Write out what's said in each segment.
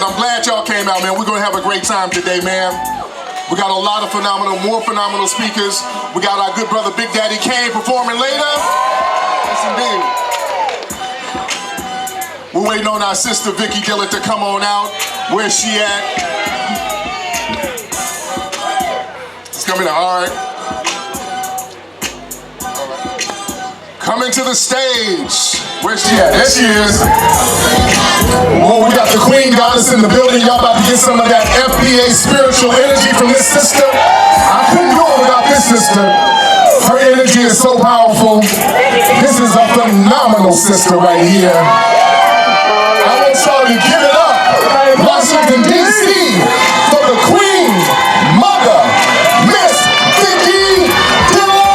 I'm glad y'all came out, man. We're gonna have a great time today, man. We got a lot of more phenomenal speakers. We got our good brother Big Daddy Kane performing later. Yes, indeed. We're waiting on our sister Vicky Dillard to come on out. Where's she at? It's coming out, all right. Coming to the stage. Where's she at? There she is. Oh, we got the Queen Goddess in the building. Y'all about to get some of that FBA spiritual energy from this sister. I couldn't do it without this sister. Her energy is so powerful. This is a phenomenal sister right here. I want y'all to give it up. Washington, D.C. for the Queen Mother, Miss Vicky Dillard.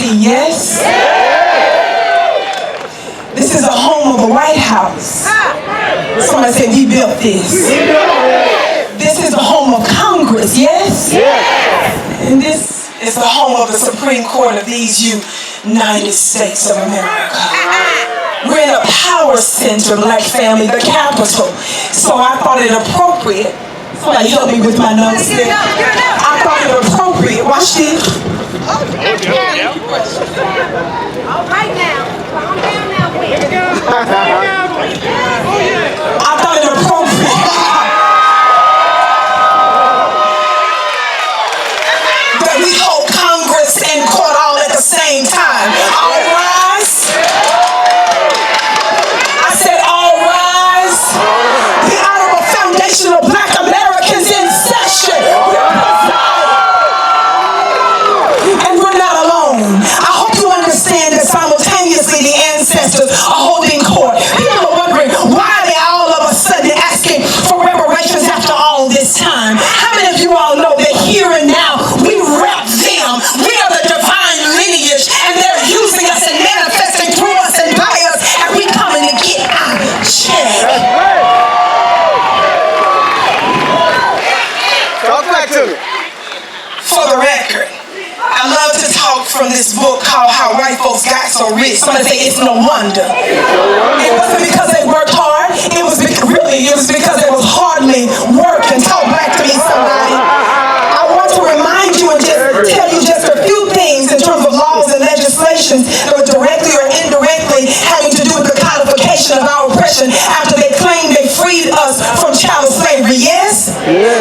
Yes? This is a home of the White House. Somebody said we built this. This is the home of Congress, yes? And this is the home of the Supreme Court of these United States of America. We're in a power center, Black family, the Capitol. So I thought it appropriate. Somebody help me with my notes there. I thought it appropriate. Watch this. All right now, calm down now, Here we go. I thought it appropriate that we hold Congress and court all at the same time. All rise. I said all rise. The Honorable Foundation of Black Americans in session. I hope you understand that simultaneously the ancestors are holding court. People are wondering why they all of a sudden asking for reparations after all this time. How many of you all know that here and now we rep them? We are the divine lineage and they're using us and manifesting through us and by us and we coming to get our check. Talk back to me. For the record, I love to talk from this book called How White Folks Got So Rich. Somebody say it's no wonder. It wasn't because they worked hard. It was because it was hardly work. And talk back to me, somebody. I want to remind you and just tell you just a few things in terms of laws and legislations that were directly or indirectly having to do with the codification of our oppression after they claimed they freed us from chattel slavery. Yes?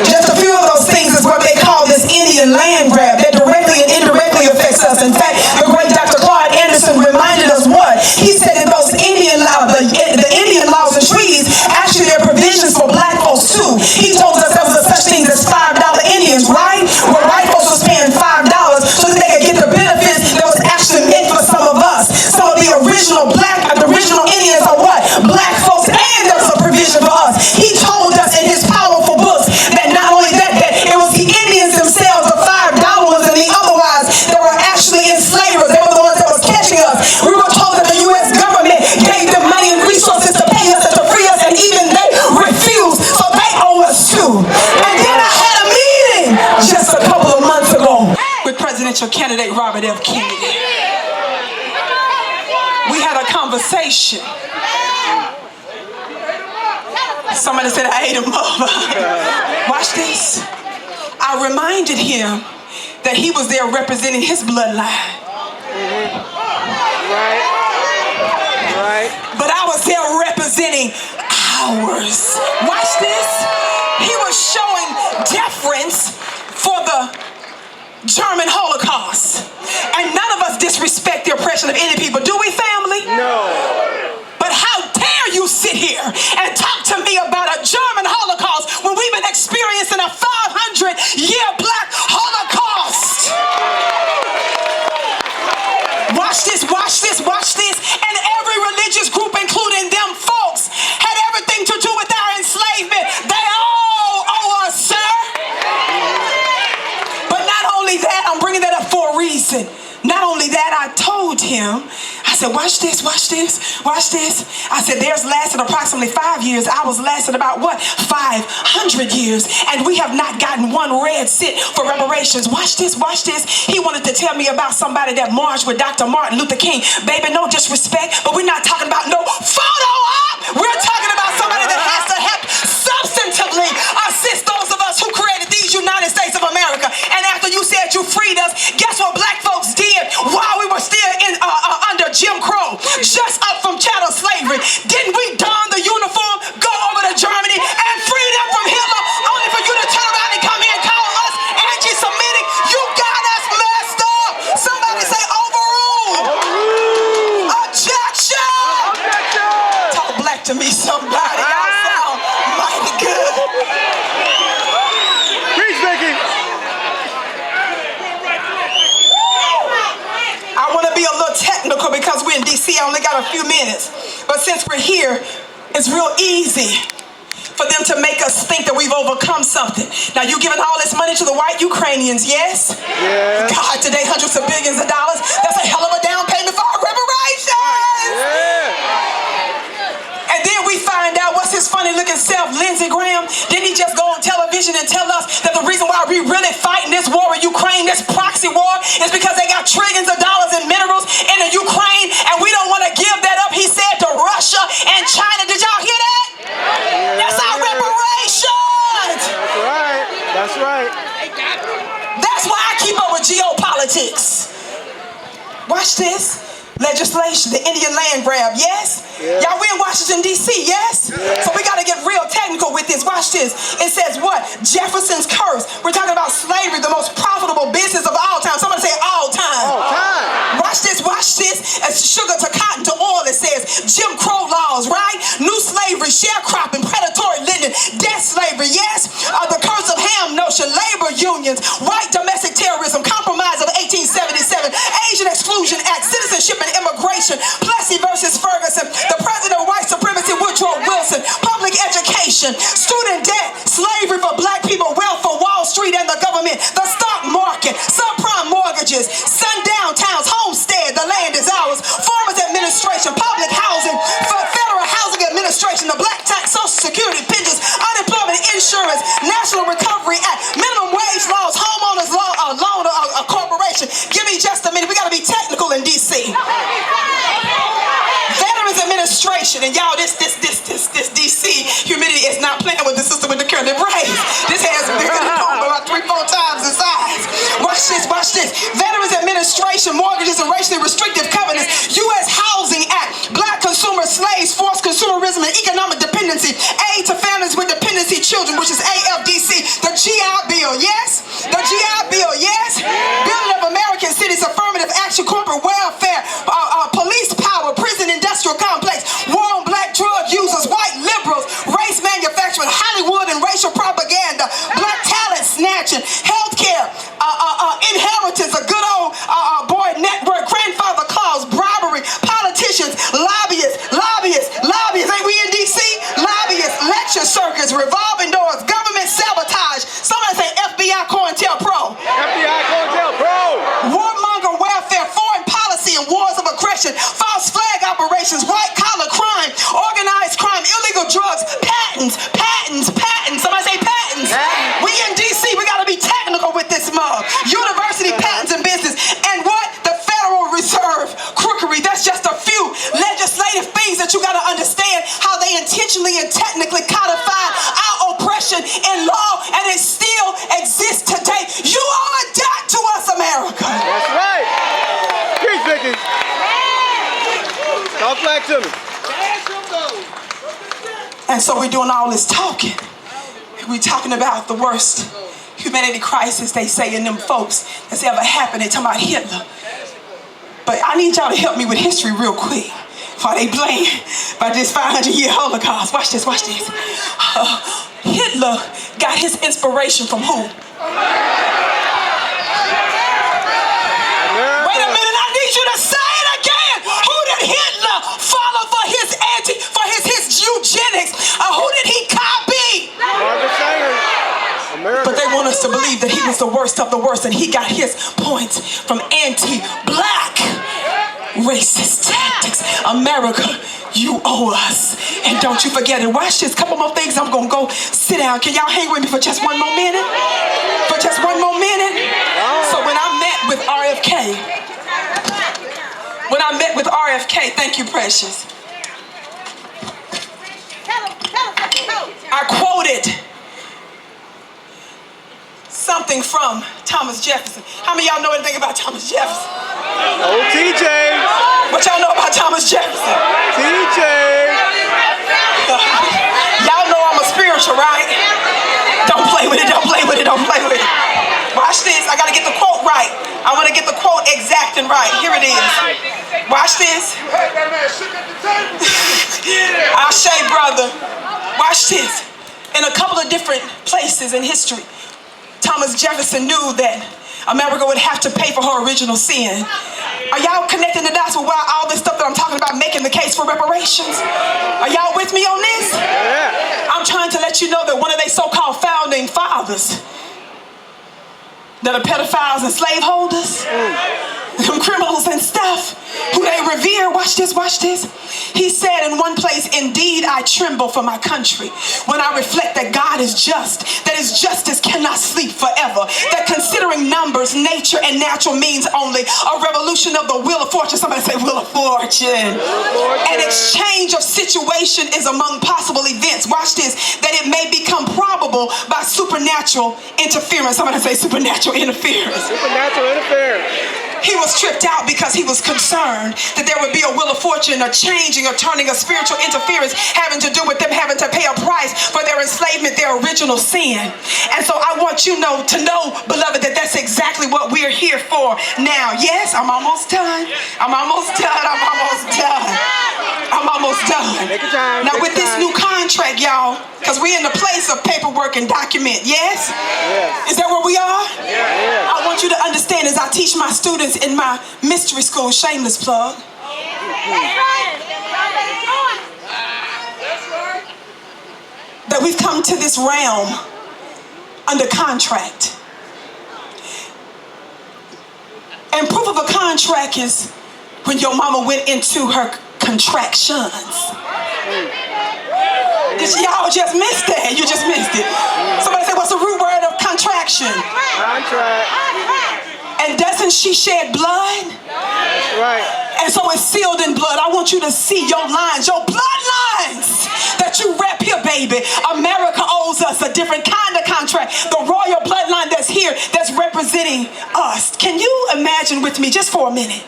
Just a few of those things is what they call this Indian land grab that directly and indirectly affects us. In fact, the great Dr. Claude Anderson reminded us what? He said that those Indian laws, the Indian laws and treaties, actually there are provisions for Black folks too. He told us there was such things as $5 Indians, right? Where white folks was paying $5 so that they could get the benefits that was actually meant for some of us. Some of the original Indians are what? Black folks, and there was a provision for us. He told us in his powerful books that not only that it was the Indians themselves, the $5 and the otherwise that were actually enslavers. They were the ones that was catching us. We were told that the U.S. government gave them money and resources to pay us and to free us, and even they refused, so they owe us too. And then I had a meeting just a couple of months ago with presidential candidate Robert F. Kennedy. We had a conversation. Somebody said I ate him up. Watch this. I reminded him that he was there representing his bloodline. Right. But I was there representing ours. Watch this. He was showing deference for the German Holocaust. And none of us disrespect the oppression of any people. Do we, family? No. But how dare you sit here and talk to me about a German Holocaust him. I said, watch this, watch this, watch this. I said, theirs lasted approximately 5 years. Ours lasted about what? 500 years. And we have not gotten one red cent for reparations. Watch this, watch this. He wanted to tell me about somebody that marched with Dr. Martin Luther King. Baby, no disrespect, but we're not talking about no photo op. We're talking about somebody that has to help substantively assist those of us who created these United States of America. And after you said you freed us, guess what black folks did while we were still in under Jim Crow, just up from chattel slavery? Didn't we don the uniform, go over to Germany, and free them from Hitler, only for you to turn around and come here and call us anti-Semitic? You got us messed up. Somebody say overruled. Objection. Talk black to me, somebody. Y'all sound mighty good. Preach, Vicky. I want to be a little technical because we're in DC. I only got a few minutes. But since we're here, it's real easy for them to make us think that we've overcome something. Now, you giving all this money to the white Ukrainians, yes? Yeah. God, today, hundreds of billions of dollars. That's a hell of a down payment for our reparations. Yeah. And then we find out what's his funny looking self, Lindsey Graham. Didn't he just go on television and tell us that the reason why we really fighting this war in Ukraine, this proxy war, is because they got trillions of dollars in minerals in the Ukraine, and we don't want to give that up, he said, to Russia and China. Did y'all hear that? Yeah. That's our reparations. That's right. That's right. That's why I keep up with geopolitics. Watch this. Legislation, the Indian land grab, yes? Yeah. Y'all, we in Washington, D.C., yes? Yeah. So we got to get real technical with this. Watch this. It says what? Jefferson's curse. We're talking about slavery, the most profitable business of all time. Somebody say all time. All time. Watch this, watch this. As sugar to cotton to oil, it says Jim Crow laws, right? New slavery, sharecropping, predatory lending, debt slavery, yes? The curse of Ham notion, labor unions, white domestic terrorism, compromise of 1877, Asian Exclusion Act, Citizenship and Immigration, Plessy versus Ferguson, the president of white supremacy, Woodrow Wilson, public education, student debt, slavery for black people, wealth for Wall Street and the government, the stock market, subprime mortgages, sundown towns, homestead, the land is ours, farmers administration, public housing, federal housing administration, the black tax, social security, pensions, unemployment insurance, national recovery act, minimum wage laws, homeowners law, loan, corporation. Give me just a minute. We got to be technical in DC. Veterans administration, and y'all, this DC humidity is not playing with the system with the curly braids. This has been about 3-4 times the size. Watch this, watch this. Veterans administration, mortgages and racially restrictive covenants, U.S. Housing Act, black consumer slaves, forced consumerism and economic dependency, aid to families with dependency children, which is AFDC, the GI Bill, yes? The GI Bill, yes? Building of American cities, affirmative action, corporate welfare, police power, prison industrial complex, war on black drug users, white liberals, race manufacturing, Hollywood and racial propaganda, black talent snatching, healthcare, inheritance, a good old boy network, grandfather clause, bribery, politicians, lobbyists. Ain't we in DC? Lobbyists, lecture circuits, revolving doors, government sabotage. Somebody say FBI COINTELPRO. FBI COINTELPRO. Warmonger welfare, foreign policy and wars of aggression, false flag operations, white collar crime, organized crime, illegal drugs, patents. Somebody say patents. We in DC, we got to be technical with this mug. University patents and business. And what? The Federal Reserve crookery. That's just a few legislative things that you got to understand how they intentionally and technically codified our oppression in law, and it still exists today. You are a debt to us, America. That's right. Preach, Vicky. Talk back to me. And so we're doing all this talking. We're talking about the worst humanity crisis, they say, in them folks that's ever happened. They're talking about Hitler. But I need y'all to help me with history real quick while they blame by this 500-year Holocaust. Watch this, watch this. Hitler got his inspiration from who? Wait a minute, I need you to say it again. Who did Hitler follow for his eugenics? Who did he copy? Margaret Sanger. America. But they want us to believe that he was the worst of the worst, and he got his points from anti-black racist tactics. America, you owe us. And don't you forget it. Watch this. Couple more things. I'm going to go sit down. Can y'all hang with me for just one more minute? For just one more minute? So when I met with RFK, thank you, Precious. I quoted something from Thomas Jefferson. How many of y'all know anything about Thomas Jefferson? Oh, TJ. What y'all know about Thomas Jefferson? TJ. Y'all know I'm a spiritual, right? Don't play with it, don't play with it, don't play with it. Watch this, I gotta get the quote right. I wanna get the quote exact and right. Here it is. Watch this. Ashe, brother. Watch this. In a couple of different places in history, Thomas Jefferson knew that America would have to pay for her original sin. Are y'all connecting the dots with why all this stuff that I'm talking about, making the case for reparations? Are y'all with me on this? Yeah. I'm trying to let you know that one of their so-called founding fathers that are pedophiles and slaveholders, them criminals and stuff, who they revere, watch this, he said in one place, indeed I tremble for my country when I reflect that God is just, that his justice cannot sleep forever, that considering numbers, nature, and natural means only, a revolution of the wheel of fortune, somebody say wheel of fortune, an exchange of situation is among possible events, watch this, that it may become probable by supernatural interference, somebody say supernatural interference. Supernatural interference. He was tripped out because he was concerned that there would be a wheel of fortune, a changing or turning, a spiritual interference having to do with them having to pay a price for their enslavement, their original sin. And so I want you to know, beloved, that that's exactly what we're here for now. Yes, I'm almost done. I'm almost done. Take your time. Now take with your this time. new contract, y'all, because we're in the place of paperwork and document, yes? Yes. Is that where we are? Yes. I want you to understand as I teach my students in my mystery school, shameless plug, that we've come to this realm under contract. And proof of a contract is when your mama went into her contractions. Y'all just missed that. You just missed it. Somebody say, what's the root word of contraction? Contract. And doesn't she shed blood? That's right. And so it's sealed in blood. I want you to see your lines, your bloodlines that you rep here, baby. America owes us a different kind of contract. The royal bloodline that's here, that's representing us. Can you imagine with me just for a minute?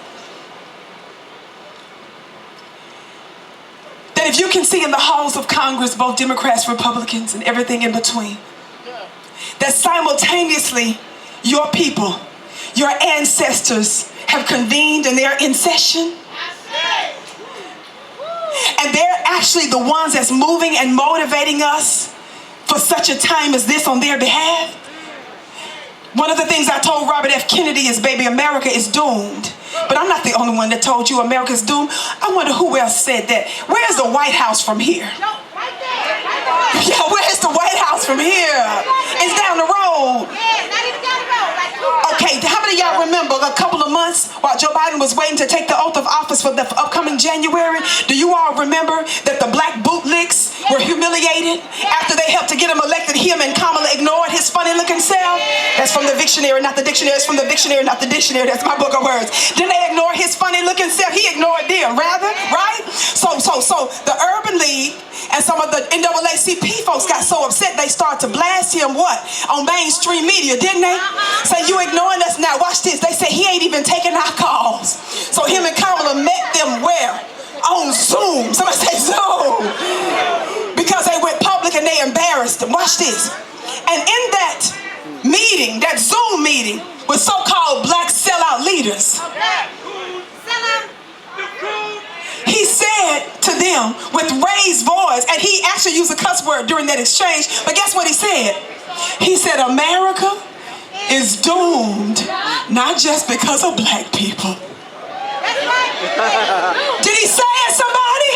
That if you can see in the halls of Congress, both Democrats, Republicans, and everything in between, that simultaneously your people, your ancestors have convened and they're in session. And they're actually the ones that's moving and motivating us for such a time as this on their behalf. One of the things I told Robert F. Kennedy is, baby, America is doomed. But I'm not the only one that told you America's doomed. I wonder who else said that. Where's the White House from here? Yeah, where's the White House from here? It's down the road. Okay, how many of y'all remember a couple of months while Joe Biden was waiting to take the oath of office for the upcoming January? Do you all remember that the black bootlicks were humiliated after they helped to get him elected? Him and Kamala ignored his funny looking self. That's from the dictionary, not the dictionary. It's from the dictionary, not the dictionary. That's my book of words. Didn't they ignore his funny looking self? He ignored them, rather, right? So the Urban League and some of the NAACP folks got so upset they started to blast him, what? On mainstream media, didn't they? Say, you ignoring us now. Watch this. They say he ain't even taking our calls. So him and Kamala met them where? On Zoom. Somebody say Zoom. Because they went public and they embarrassed them. Watch this. And in that meeting, that Zoom meeting with so-called black sellout leaders, he said to them with raised voice, and he actually used a cuss word during that exchange, but guess what he said? He said, America is doomed, not just because of black people. Did he say it, somebody?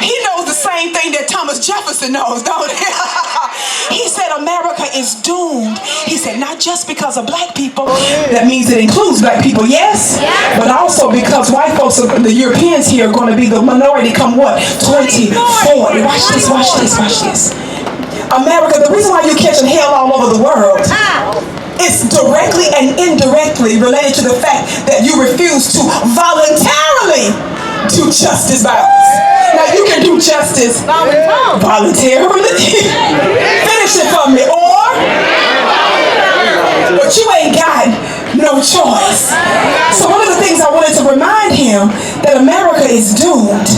He knows the same thing that Thomas Jefferson knows, don't he? He said America is doomed. He said, not just because of black people. That means it includes black people, yes? But also because white folks, the Europeans here, are going to be the minority come what? 20, 40. Watch this, watch this, watch this. America, the reason why you're catching hell all over the world, it's directly and indirectly related to the fact that you refuse to voluntarily do justice by us. Now you can do justice voluntarily. Finish it for me, but you ain't got no choice. So one of the things I wanted to remind him that America is doomed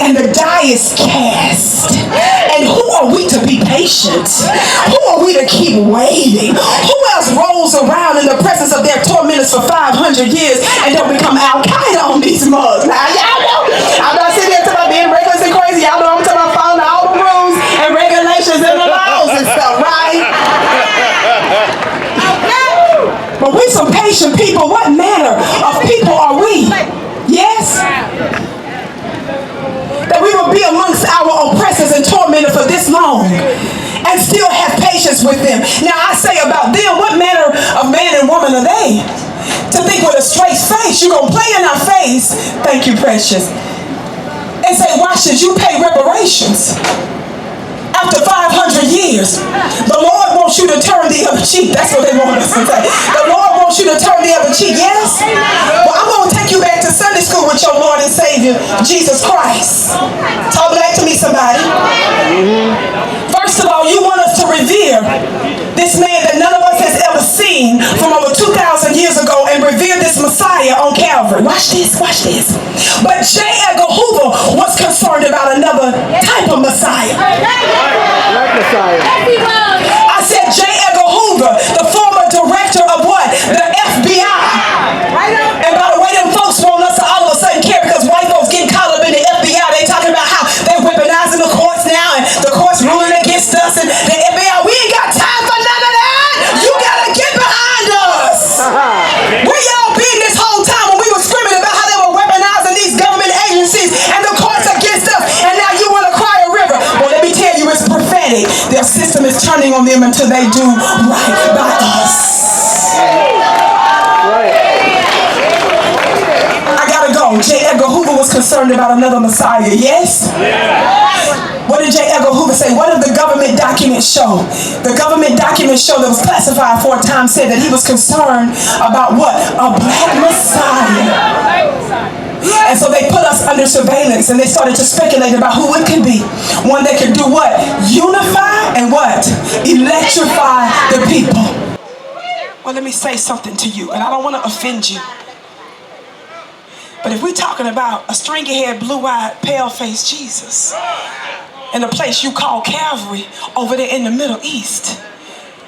and the die is cast. And who are we to be patient? Who are we to keep waiting? Who else rolls around in the presence of their tormentors for 500 years and don't become Al-Qaeda on these mugs? Now y'all know, I'm not sitting there talking about being reckless and crazy. Y'all know I'm talking about following all the rules and regulations and the laws and stuff, right? But we some patient people. What manner of people are we? Yes? That we will be amongst our oppressors and tormentors for this long and still have patience with them. Now I say about them, what manner of man and woman are they? To think with a straight face, you're going to play in our face, thank you precious, and say, why should you pay reparations? After 500 years, the Lord wants you to turn the other cheek. That's what they want us to say. The Lord wants you to turn the other cheek, yes? Well, I'm going to take you back to Sunday school with your Lord and Savior, Jesus Christ. Talk back to me, somebody. First of all, you want us to revere this man that none of us has ever seen from over 2,000 years ago and revere this Messiah on Calvary. Watch this, watch this. But J. Edgar Hoover was concerned about another type of Messiah. Black Messiah. I said J. Edgar Hoover, the former director of what? The FBI. And by the way, them folks want us to all of a sudden care because white folks getting caught up in the FBI. They talking about how they're weaponizing the courts now and the courts ruling against us and the FBI. We ain't got time for none of that. You gotta get behind us. Where y'all been this whole time when we were screaming about how they were weaponizing these government agencies and the courts against us, and now you want to cry a river? Well, let me tell you, it's prophetic. Their system is turning on them until they do right by us. I gotta go. J. Edgar Hoover was concerned about another Messiah, yes? What did J. Edgar Hoover say? What did the government documents show? The government documents show that was classified for a time said that he was concerned about what? A black Messiah. And so they put us under surveillance and they started to speculate about who it could be. One that could do what? Unify and what? Electrify the people. Well, let me say something to you, and I don't want to offend you. But if we're talking about a stringy-haired, blue-eyed, pale-faced Jesus in a place you call Calvary over there in the Middle East,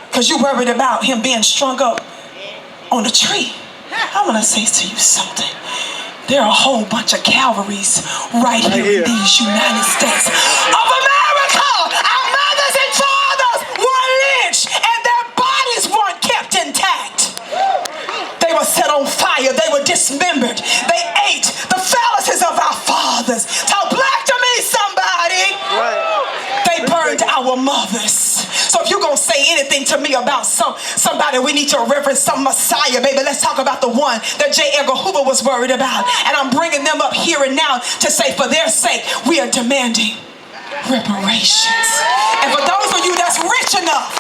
because you're worried about him being strung up on a tree, I want to say to you something. There are a whole bunch of Calvaries right here in these United States of America. Our mothers and fathers were lynched and their bodies weren't kept intact. They were set on fire. They were dismembered. They ate the phalluses of our fathers. Talk black to me, somebody. They burned our mothers. So if you're going to say anything to me about somebody, we need to reverence some Messiah, baby. Let's talk about the one that J. Edgar Hoover was worried about. And I'm bringing them up here and now to say for their sake, we are demanding reparations. And for those of you that's rich enough,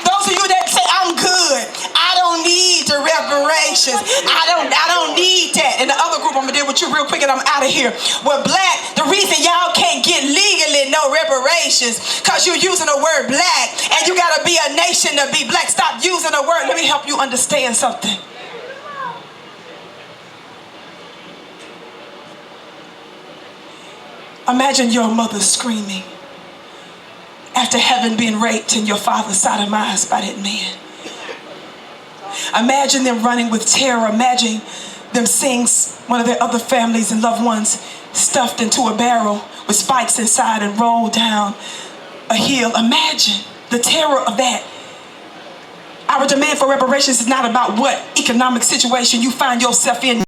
those of you that say, I'm good, I don't need the reparations, I don't need that. And the other group, I'm going to deal with you real quick and I'm out of here. Well, black, the reason y'all can't get legally no reparations because you're using the word black and you got to be a nation to be black. Stop using the word. Let me help you understand something. Imagine your mother screaming after having been raped and your father sodomized by that man. Imagine them running with terror. Imagine them seeing one of their other families and loved ones stuffed into a barrel with spikes inside and rolled down a hill. Imagine the terror of that. Our demand for reparations is not about what economic situation you find yourself in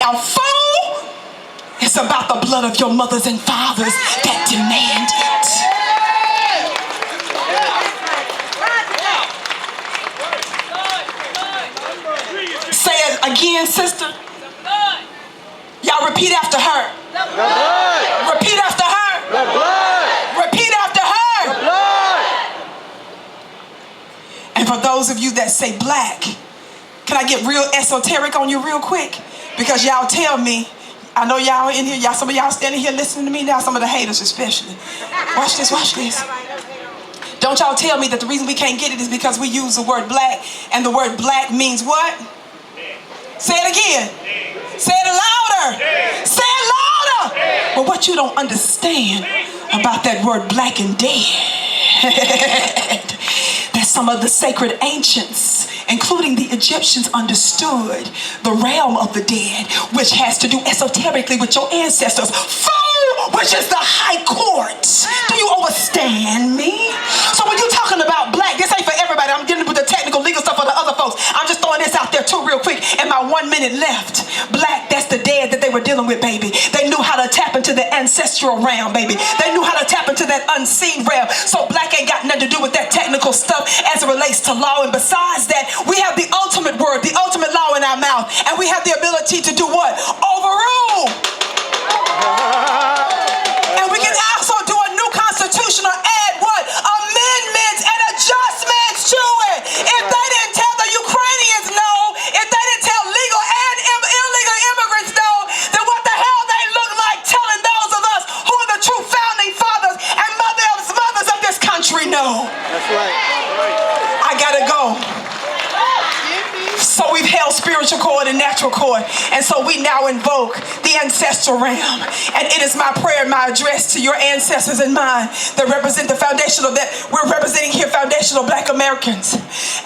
now, fool. It's about the blood of your mothers and fathers that demand it. those of you that say black, can I get real esoteric on you real quick? Because y'all tell me, I know y'all in here, some of y'all standing here listening to me now, some of the haters especially. Watch this, watch this. Don't y'all tell me that the reason we can't get it is because we use the word black, and the word black means what? Say it again. Say it louder. Say it louder. Well, what you don't understand about that word black and dead, that some of the sacred ancients, including the Egyptians, understood the realm of the dead, which has to do esoterically with your ancestors. Fool, which is the high court. Do you understand me? So when you're talking about black, this ain't for everybody. I'm getting with the technical legal stuff for the other folks. I'm just throwing this out there too real quick in my 1 minute left. Black, that's the dead that they were dealing with, baby. They knew how to tap into the ancestral realm, baby. They knew how to tap into that unseen realm. So black ain't got nothing to do with that technical stuff as it relates to law. And besides that, we have the ultimate word, the ultimate law in our mouth. And we have the ability to do what? Overrule. And we can also do a new constitution or add what? Amendments and adjustments to it. If they didn't tell the Ukrainians no, if they didn't tell legal and illegal immigrants no, then what the hell they look like telling those of us who are the true founding fathers and mothers of this country no? That's right. I gotta go. So we've held spiritual cord and natural cord. And so we now invoke the ancestral realm. And it is my prayer, my address to your ancestors and mine that represent the foundational, that we're representing here foundational black Americans.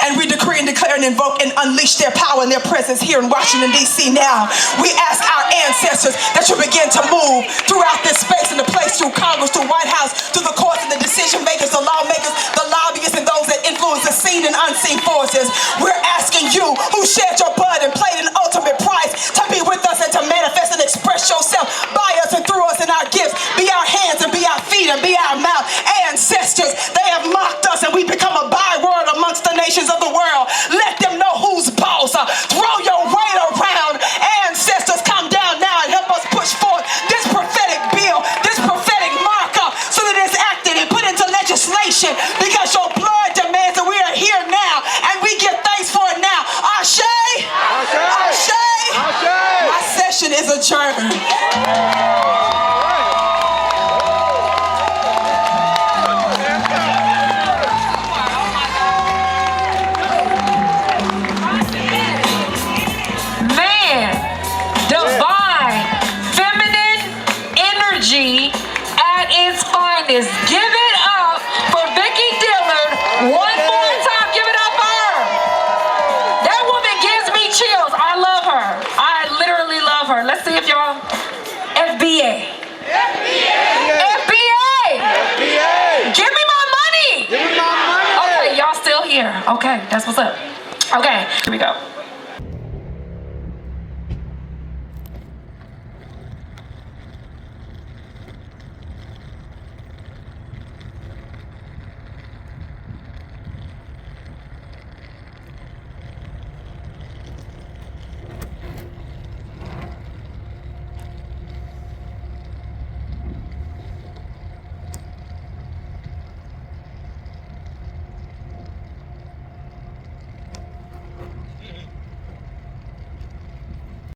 And we decree and declare and invoke and unleash their power and their presence here in Washington, D.C. now. We ask our ancestors that you begin to move throughout this space and the place, through Congress, through White House, through the courts and the decision makers, the lawmakers, the lobbyists, and those that influence the seen and unseen forces. We're asking you, who shed your blood and paid an ultimate price, to be with us and to manifest and express yourself by us and through us in our gifts. Be our hands and be our feet and be our mouth. Ancestors, they have mocked us and we become a byword amongst the nations of the world. Let them know who's boss. Throw your weight around. Ancestors, come down now and help us push forth this prophetic bill, this prophetic marker, so that it's acted and put into legislation, because your blood demands that we are here now and we give thanks for it now. Ashe! Ashe! Ashe! My session is adjourned. Man, divine, feminine energy at its finest. Give it up for Vicki Dillard. One more time, give it up for her. That woman gives me chills. I love her. I literally love her. Let's see if y'all. FBA. FBA. Give me my money. Give me my money. Okay, y'all still here. Okay, that's what's up. Okay, here we go.